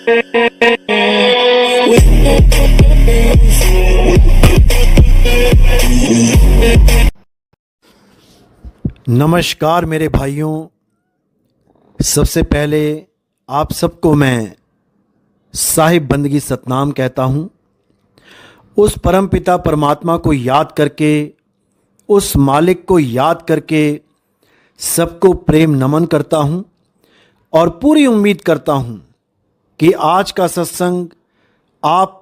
नमस्कार मेरे भाइयों, सबसे पहले आप सबको मैं साहिब बंदगी सतनाम कहता हूँ। उस परमपिता परमात्मा को याद करके, उस मालिक को याद करके सबको प्रेम नमन करता हूँ और पूरी उम्मीद करता हूँ कि आज का सत्संग आप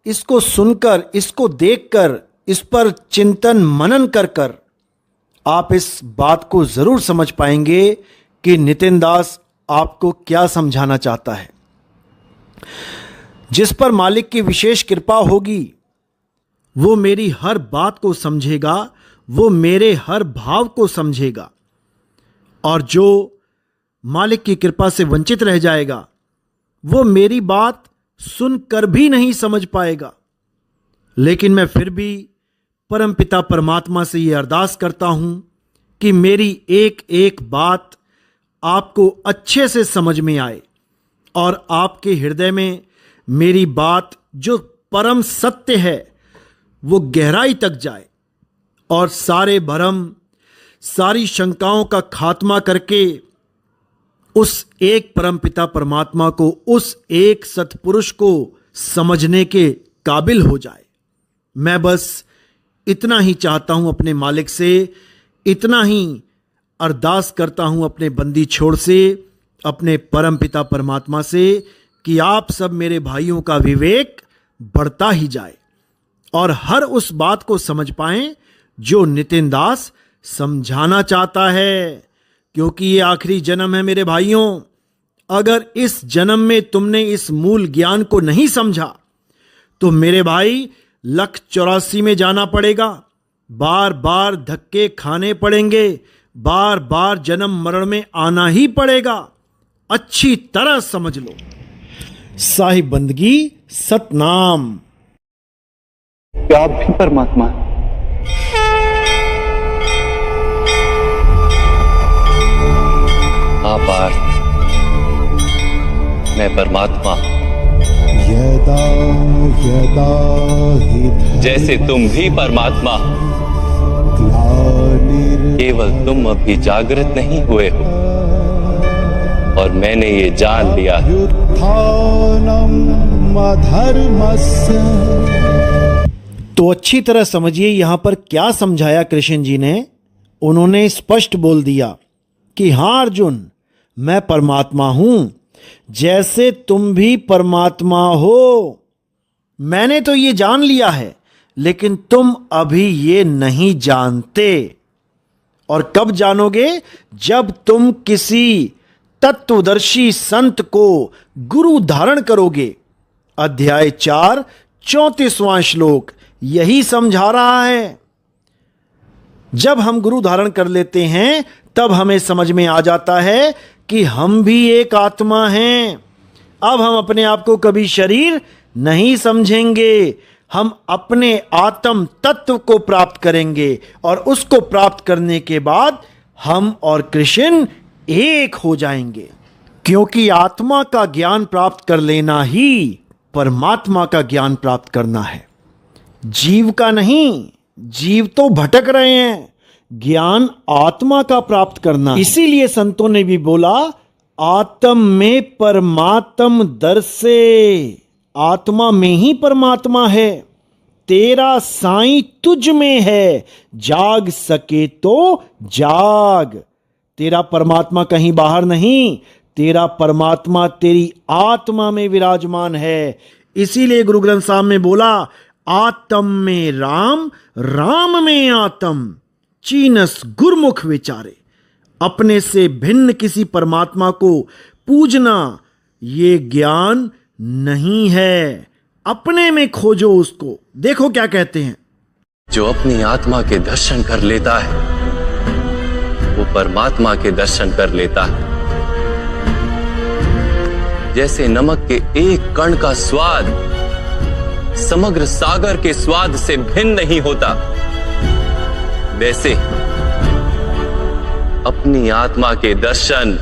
इसको सुनकर, इसको देखकर, इस पर चिंतन मनन कर आप इस बात को ज़रूर समझ पाएंगे कि नितिन दास आपको क्या समझाना चाहता है। जिस पर मालिक की विशेष कृपा होगी वो मेरी हर बात को समझेगा, वो मेरे हर भाव को समझेगा, और जो मालिक की कृपा से वंचित रह जाएगा वो मेरी बात सुनकर भी नहीं समझ पाएगा। लेकिन मैं फिर भी परमपिता परमात्मा से ये अरदास करता हूं कि मेरी एक एक बात आपको अच्छे से समझ में आए और आपके हृदय में मेरी बात जो परम सत्य है वो गहराई तक जाए और सारे भ्रम, सारी शंकाओं का खात्मा करके उस एक परमपिता परमात्मा को, उस एक सत्पुरुष को समझने के काबिल हो जाए। मैं बस इतना ही चाहता हूं अपने मालिक से, इतना ही अरदास करता हूं अपने बंदी छोड़ से, अपने परमपिता परमात्मा से कि आप सब मेरे भाइयों का विवेक बढ़ता ही जाए और हर उस बात को समझ पाएं जो नितिन दास समझाना चाहता है। क्योंकि ये आखिरी जन्म है मेरे भाइयों। अगर इस जन्म में तुमने इस मूल ज्ञान को नहीं समझा तो मेरे भाई 184 में जाना पड़ेगा, बार बार धक्के खाने पड़ेंगे, बार बार जन्म मरण में आना ही पड़ेगा। अच्छी तरह समझ लो। साहिब बंदगी सतनाम। क्या आप भी परमात्मा हैं? हाँ पार्थ, मैं परमात्मा। यदा यदा हि जैसे तुम भी परमात्मा, केवल तुम अभी जागृत नहीं हुए हो और मैंने ये जान लिया। तो अच्छी तरह समझिए यहां पर क्या समझाया कृष्ण जी ने। उन्होंने स्पष्ट बोल दिया कि हाँ अर्जुन, मैं परमात्मा हूं, जैसे तुम भी परमात्मा हो। मैंने तो ये जान लिया है, लेकिन तुम अभी ये नहीं जानते। और कब जानोगे? जब तुम किसी तत्वदर्शी संत को गुरु धारण करोगे। अध्याय 4 34वां श्लोक यही समझा रहा है। जब हम गुरु धारण कर लेते हैं तब हमें समझ में आ जाता है कि हम भी एक आत्मा हैं। अब हम अपने आप को कभी शरीर नहीं समझेंगे, हम अपने आत्म तत्व को प्राप्त करेंगे और उसको प्राप्त करने के बाद हम और कृष्ण एक हो जाएंगे। क्योंकि आत्मा का ज्ञान प्राप्त कर लेना ही परमात्मा का ज्ञान प्राप्त करना है, जीव का नहीं। जीव तो भटक रहे हैं, ज्ञान आत्मा का प्राप्त करना। इसीलिए संतों ने भी बोला, आत्म में परमात्म दर्शे। आत्मा में ही परमात्मा है, तेरा साईं तुझ में है, जाग सके तो जाग। तेरा परमात्मा कहीं बाहर नहीं, तेरा परमात्मा तेरी आत्मा में विराजमान है। इसीलिए गुरु ग्रंथ साहब में बोला, आत्म में राम, राम में आत्म, चीनस गुरमुख विचारे। अपने से भिन्न किसी परमात्मा को पूजना ये ज्ञान नहीं है, अपने में खोजो उसको। देखो क्या कहते हैं, जो अपनी आत्मा के दर्शन कर लेता है वो परमात्मा के दर्शन कर लेता है। जैसे नमक के एक कण का स्वाद समग्र सागर के स्वाद से भिन्न नहीं होता, वैसे अपनी आत्मा के दर्शन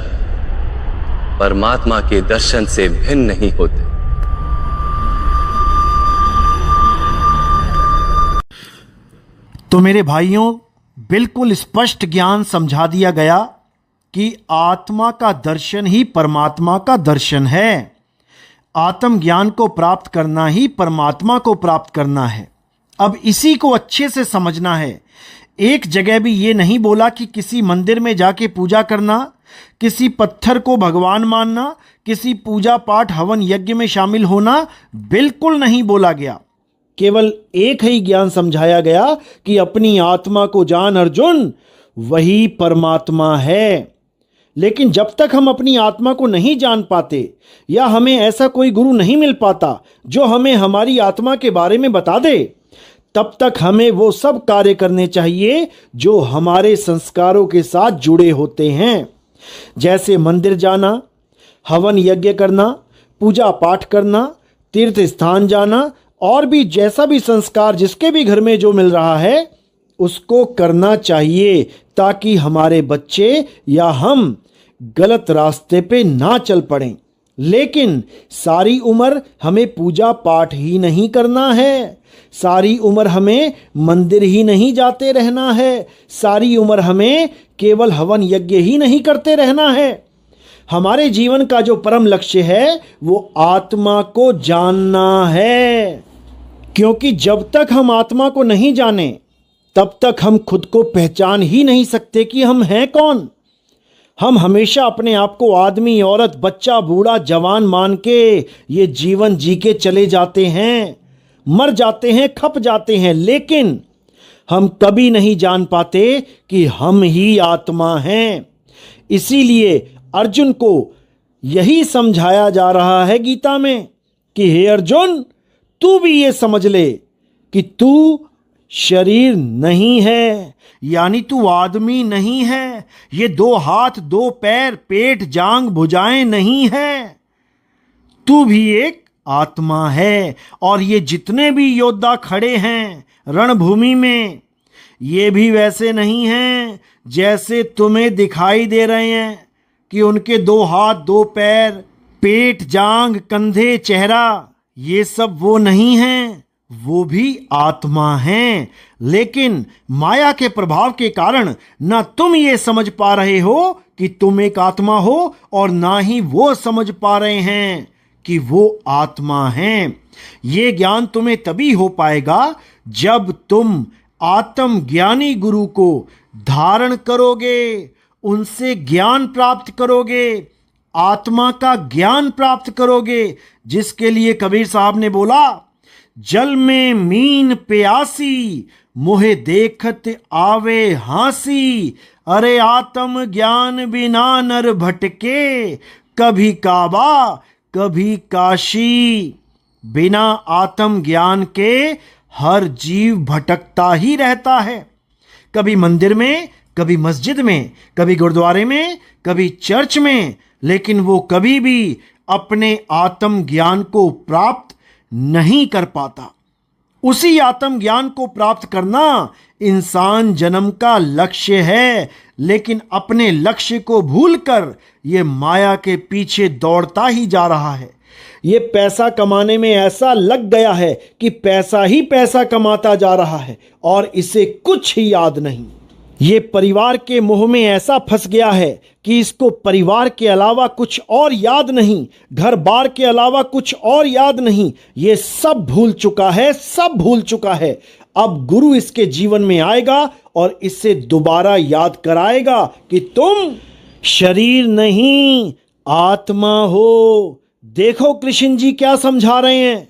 परमात्मा के दर्शन से भिन्न नहीं होते। तो मेरे भाइयों, बिल्कुल स्पष्ट ज्ञान समझा दिया गया कि आत्मा का दर्शन ही परमात्मा का दर्शन है। आत्म ज्ञान को प्राप्त करना ही परमात्मा को प्राप्त करना है। अब इसी को अच्छे से समझना है। एक जगह भी ये नहीं बोला कि किसी मंदिर में जाके पूजा करना, किसी पत्थर को भगवान मानना, किसी पूजा पाठ हवन यज्ञ में शामिल होना, बिल्कुल नहीं बोला गया। केवल एक ही ज्ञान समझाया गया कि अपनी आत्मा को जान अर्जुन, वही परमात्मा है। लेकिन जब तक हम अपनी आत्मा को नहीं जान पाते या हमें ऐसा कोई गुरु नहीं मिल पाता जो हमें हमारी आत्मा के बारे में बता दे, तब तक हमें वो सब कार्य करने चाहिए जो हमारे संस्कारों के साथ जुड़े होते हैं, जैसे मंदिर जाना, हवन यज्ञ करना, पूजा पाठ करना, तीर्थ स्थान जाना, और भी जैसा भी संस्कार जिसके भी घर में जो मिल रहा है उसको करना चाहिए, ताकि हमारे बच्चे या हम गलत रास्ते पे ना चल पड़ें। लेकिन सारी उम्र हमें पूजा पाठ ही नहीं करना है, सारी उम्र हमें मंदिर ही नहीं जाते रहना है, सारी उम्र हमें केवल हवन यज्ञ ही नहीं करते रहना है। हमारे जीवन का जो परम लक्ष्य है वो आत्मा को जानना है, क्योंकि जब तक हम आत्मा को नहीं जाने तब तक हम खुद को पहचान ही नहीं सकते कि हम हैं कौन। हम हमेशा अपने आप को आदमी, औरत, बच्चा, बूढ़ा, जवान मान के ये जीवन जी के चले जाते हैं, मर जाते हैं, खप जाते हैं, लेकिन हम कभी नहीं जान पाते कि हम ही आत्मा हैं। इसीलिए अर्जुन को यही समझाया जा रहा है गीता में कि हे अर्जुन, तू भी ये समझ ले कि तू शरीर नहीं है, यानी तू आदमी नहीं है। ये 2 हाथ, 2 पैर, पेट, जांग, भुजाएं नहीं है। तू भी एक आत्मा है। और ये जितने भी योद्धा खड़े हैं रणभूमि में, ये भी वैसे नहीं हैं जैसे तुम्हें दिखाई दे रहे हैं कि उनके 2 हाथ, 2 पैर, पेट, जांग, कंधे, चेहरा, ये सब वो नहीं हैं। वो भी आत्मा हैं। लेकिन माया के प्रभाव के कारण ना तुम ये समझ पा रहे हो कि तुम एक आत्मा हो, और ना ही वो समझ पा रहे हैं कि वो आत्मा हैं। ये ज्ञान तुम्हें तभी हो पाएगा जब तुम आत्म ज्ञानी गुरु को धारण करोगे, उनसे ज्ञान प्राप्त करोगे, आत्मा का ज्ञान प्राप्त करोगे, जिसके लिए कबीर साहब ने बोला, जल में मीन प्यासी, मोहे देखत आवे हासी, अरे आत्म ज्ञान बिना नर भटके, कभी काबा कभी काशी। बिना आत्म ज्ञान के हर जीव भटकता ही रहता है, कभी मंदिर में, कभी मस्जिद में, कभी गुरुद्वारे में, कभी चर्च में, लेकिन वो कभी भी अपने आत्म ज्ञान को प्राप्त नहीं कर पाता। उसी आत्म ज्ञान को प्राप्त करना इंसान जन्म का लक्ष्य है, लेकिन अपने लक्ष्य को भूलकर ये माया के पीछे दौड़ता ही जा रहा है। ये पैसा कमाने में ऐसा लग गया है कि पैसा ही पैसा कमाता जा रहा है और इसे कुछ ही याद नहीं। ये परिवार के मोह में ऐसा फंस गया है कि इसको परिवार के अलावा कुछ और याद नहीं, घर बार के अलावा कुछ और याद नहीं। ये सब भूल चुका है, सब भूल चुका है। अब गुरु इसके जीवन में आएगा और इससे दोबारा याद कराएगा कि तुम शरीर नहीं, आत्मा हो। देखो कृष्ण जी क्या समझा रहे हैं।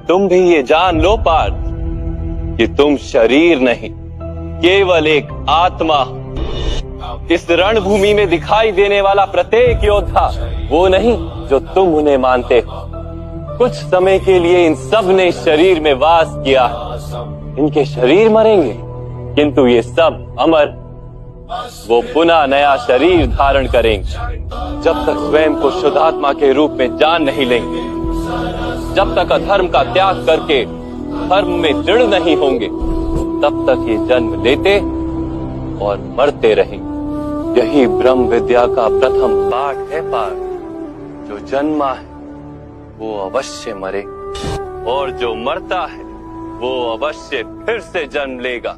तुम भी ये जान लो पार्थ कि तुम शरीर नहीं, केवल एक आत्मा। इस रणभूमि में दिखाई देने वाला प्रत्येक योद्धा वो नहीं जो तुम उन्हें मानते हो। कुछ समय के लिए इन सब ने शरीर में वास किया, इनके शरीर मरेंगे, किंतु ये सब अमर, वो पुनः नया शरीर धारण करेंगे। जब तक स्वयं को शुद्धात्मा के रूप में जान नहीं लेंगे, जब तक अधर्म का त्याग करके धर्म में दृढ़ नहीं होंगे, तब तक ये जन्म लेते और मरते रहेंगे। यही ब्रह्म विद्या का प्रथम पाठ है पाठ। जो जन्मा है वो अवश्य मरे, और जो मरता है वो अवश्य फिर से जन्म लेगा।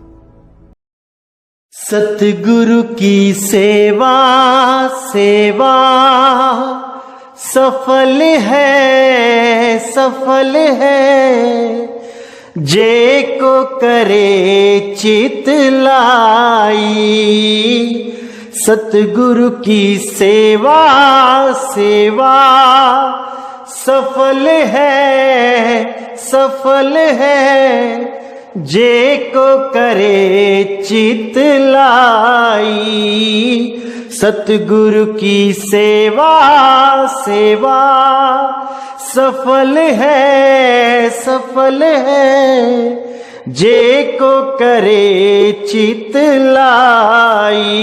सतगुरु की सेवा सेवा सफल है जे को करे चित लाई। सतगुरु की सेवा सेवा सफल है जे को करे चित लाई। सतगुरु की सेवा सेवा सफल है जे को करे चित लाई।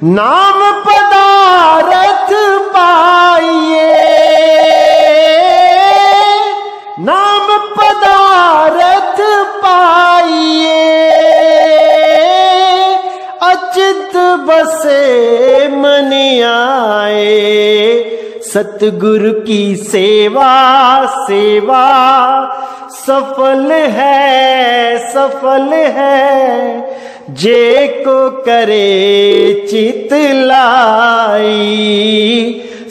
नाम पदारथ पाइए, नाम पदारथ पाइए, अचित बसे मन आए। सतगुरु की सेवा सेवा सफल है जे को करे चित लाई।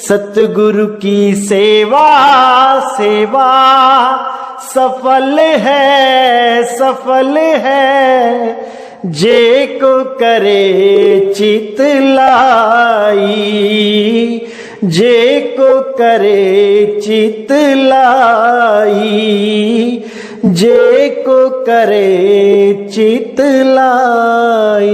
सतगुरु की सेवा सेवा सफल है जे को करे चित लाई। जे को करे चित लाई, जे को करे चित लाई।